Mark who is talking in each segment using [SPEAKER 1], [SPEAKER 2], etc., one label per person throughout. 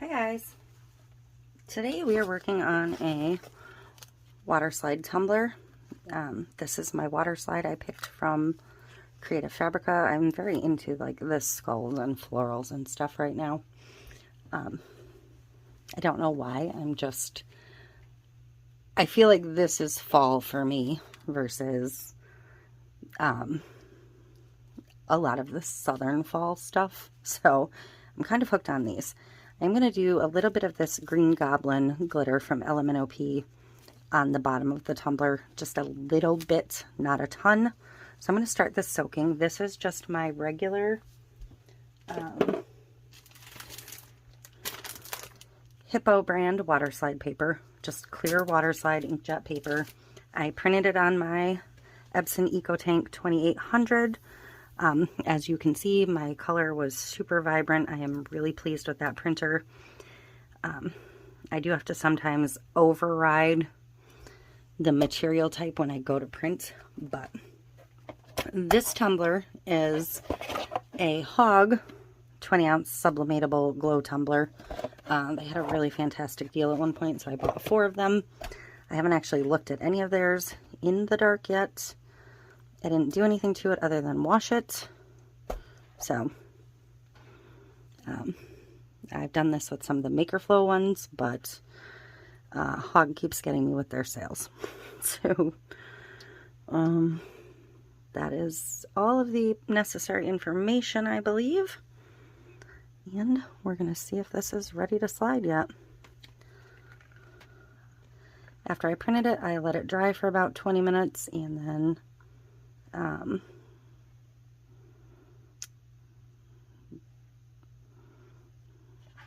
[SPEAKER 1] Hi guys! Today we are working on a Waterslide tumbler. This is my Waterslide I picked from Creative Fabrica. I'm very into like the skulls and florals and stuff right now. I don't know why. I feel like this is fall for me versus a lot of the southern fall stuff. So I'm kind of hooked on these. I'm going to do a little bit of this Green Goblin glitter from LMNOP on the bottom of the tumbler. Just a little bit, not a ton. So I'm going to start this soaking. This is just my regular HIIPOO brand Waterslide paper. Just clear Waterslide inkjet paper. I printed it on my Epson EcoTank 2800. As you can see, my color was super vibrant. I am really pleased with that printer. I do have to sometimes override the material type when I go to print, but this tumbler is a Hog 20-ounce sublimatable glow tumbler. They had a really fantastic deal at one point, so I bought 4 of them. I haven't actually looked at any of theirs in the dark yet. I didn't do anything to it other than wash it. So, I've done this with some of the Maker Flow ones, but Hog keeps getting me with their sales. So, that is all of the necessary information, I believe. And we're going to see if this is ready to slide yet. After I printed it, I let it dry for about 20 minutes, and then I'll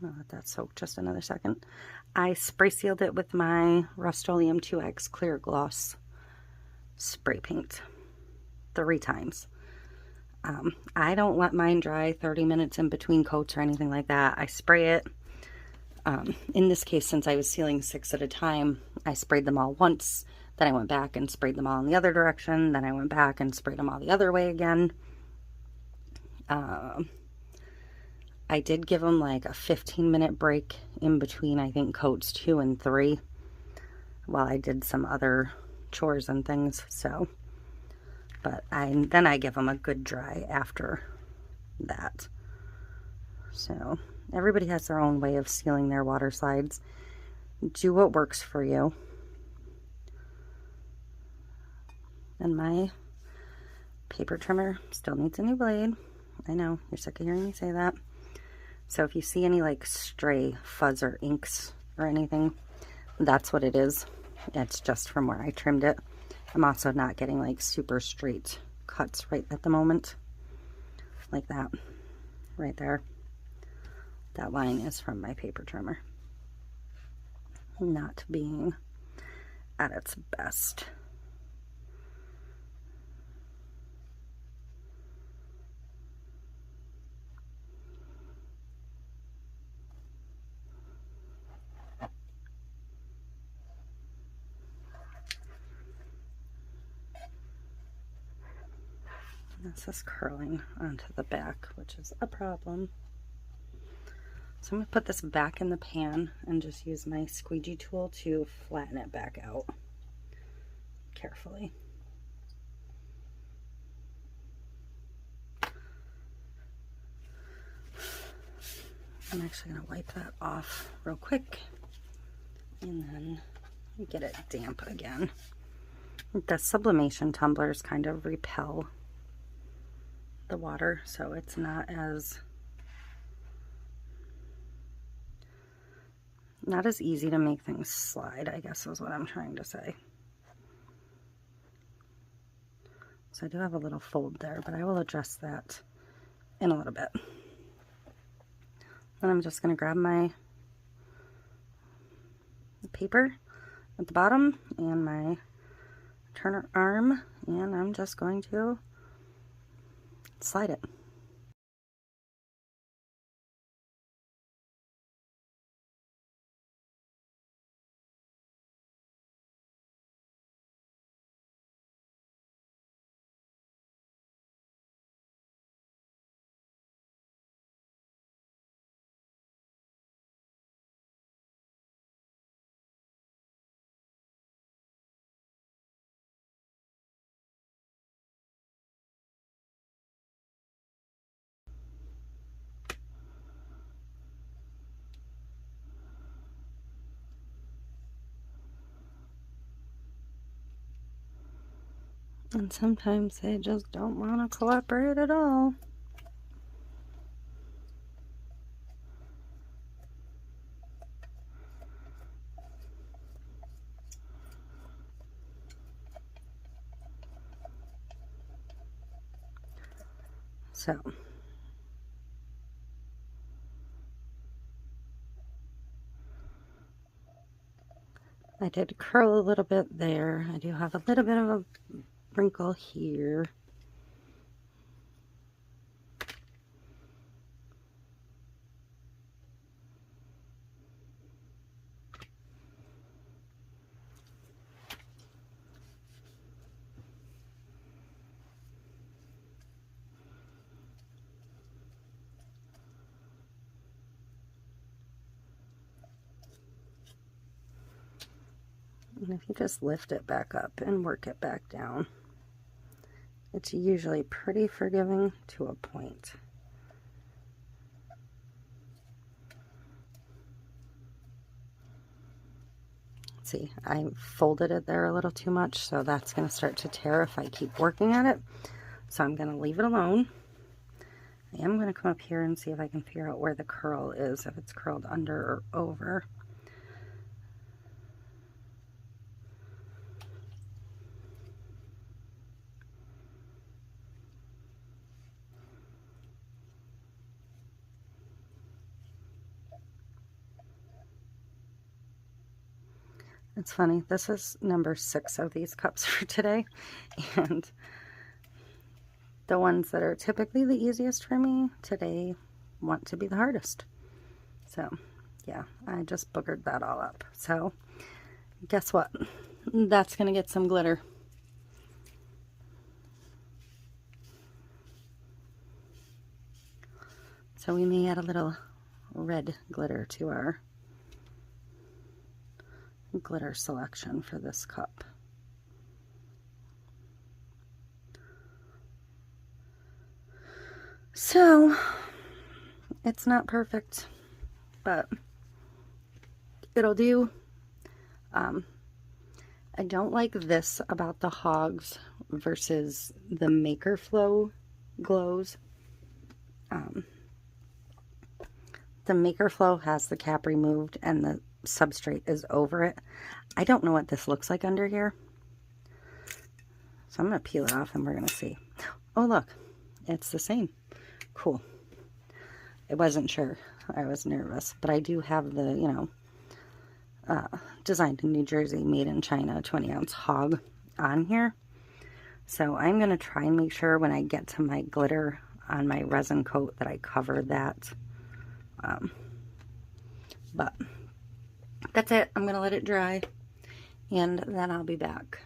[SPEAKER 1] let that soak just another second. I spray sealed it with my Rust-Oleum 2X clear gloss spray paint 3 times. I don't let mine dry 30 minutes in between coats or anything like that. I spray it. In this case, since I was sealing 6 at a time, I sprayed them all once. Then I went back and sprayed them all in the other direction. Then I went back and sprayed them all the other way again. I did give them like a 15-minute break in between, I think, coats 2 and 3, while I did some other chores and things. So, but then I give them a good dry after that. So everybody has their own way of sealing their water slides. Do what works for you. And my paper trimmer still needs a new blade. I know, you're sick of hearing me say that. So if you see any like stray fuzz or inks or anything, that's what it is. It's just from where I trimmed it. I'm also not getting like super straight cuts right at the moment. Like that, right there. That line is from my paper trimmer. Not being at its best. This is curling onto the back, which is a problem. So I'm going to put this back in the pan and just use my squeegee tool to flatten it back out carefully. I'm actually going to wipe that off real quick and then get it damp again. The sublimation tumblers kind of repel the water, so it's not as easy to make things slide, I guess is what I'm trying to say. So I do have a little fold there, but I will address that in a little bit. Then I'm just going to grab my paper at the bottom and my turner arm, and I'm just going to slide it. And sometimes they just don't want to cooperate at all. So, I did curl a little bit there. I do have a little bit of a wrinkle here. And if you just lift it back up and work it back down, it's usually pretty forgiving to a point. See, I folded it there a little too much, so that's going to start to tear if I keep working at it. So I'm going to leave it alone. I am going to come up here and see if I can figure out where the curl is, if it's curled under or over. It's funny, this is number 6 of these cups for today, and the ones that are typically the easiest for me today want to be the hardest. So, yeah, I just boogered that all up. So, guess what? That's going to get some glitter. So we may add a little red glitter to our glitter selection for this cup. So, it's not perfect, but it'll do. I don't like this about the hogs versus the Maker Flow glows. The Maker Flow has the cap removed and the substrate is over it. I don't know what this looks like under here. So I'm going to peel it off and we're going to see. Oh, look. It's the same. Cool. I wasn't sure. I was nervous. But I do have the, you know, designed in New Jersey, made in China, 20-ounce hog on here. So I'm going to try and make sure when I get to my glitter on my resin coat that I cover that. But that's it. I'm going to let it dry and then I'll be back.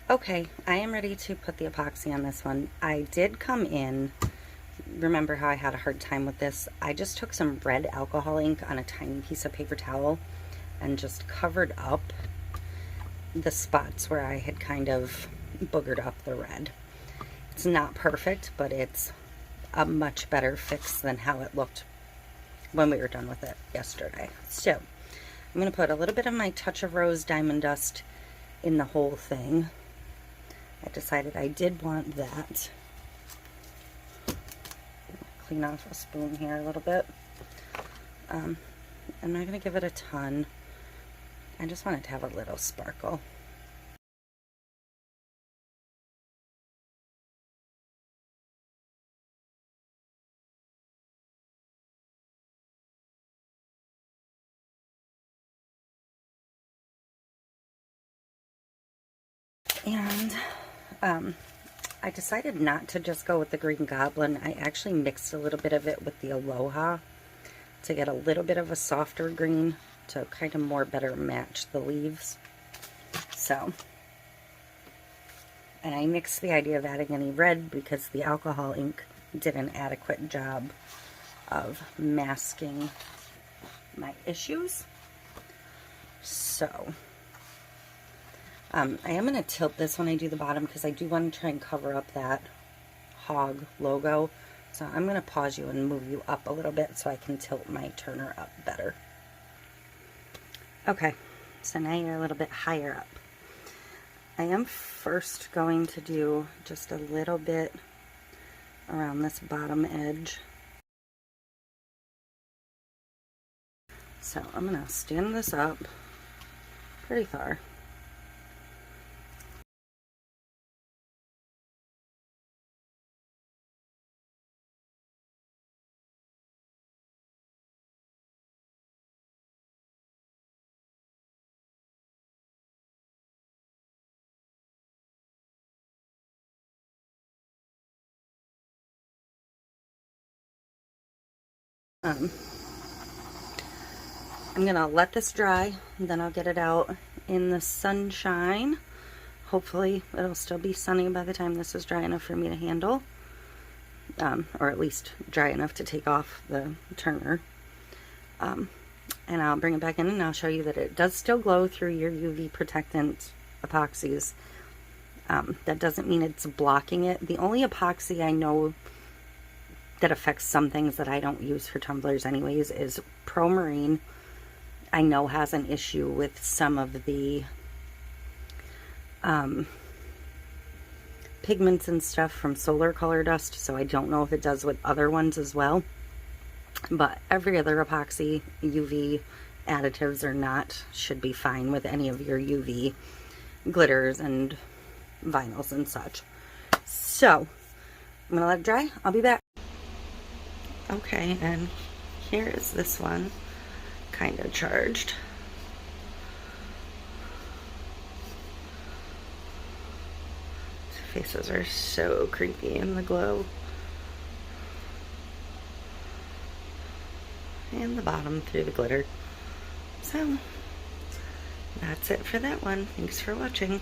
[SPEAKER 1] Okay, I am ready to put the epoxy on this one. I did come in, remember how I had a hard time with this? I just took some red alcohol ink on a tiny piece of paper towel and just covered up the spots where I had kind of boogered up the red. It's not perfect, but it's a much better fix than how it looked when we were done with it yesterday. So I'm going to put a little bit of my Touch of Rose Diamond Dust in the whole thing. I decided I did want that. Clean off a spoon here a little bit. I'm not going to give it a ton. I just want it to have a little sparkle. And I decided not to just go with the Green Goblin. I actually mixed a little bit of it with the Aloha to get a little bit of a softer green to kind of more better match the leaves. So, and I mixed the idea of adding any red because the alcohol ink did an adequate job of masking my issues. So, I am going to tilt this when I do the bottom because I do want to try and cover up that hog logo. So I'm going to pause you and move you up a little bit so I can tilt my turner up better. Okay, so now you're a little bit higher up. I am first going to do just a little bit around this bottom edge. So I'm going to stand this up pretty far. I'm gonna let this dry, and then I'll get it out in the sunshine. Hopefully it'll still be sunny by the time this is dry enough for me to handle, or at least dry enough to take off the turner. And I'll bring it back in and I'll show you that it does still glow through your UV protectant epoxies. That doesn't mean it's blocking it. The only epoxy I know that affects some things that I don't use for tumblers anyways is Pro-Marine. I know has an issue with some of the pigments and stuff from solar color dust, so I don't know if it does with other ones as well. But every other epoxy, UV additives or not, should be fine with any of your UV glitters and vinyls and such. So I'm gonna let it dry. I'll be back. Okay, and here is this one, kind of charged. His faces are so creepy in the glow. And the bottom through the glitter. So, that's it for that one. Thanks for watching.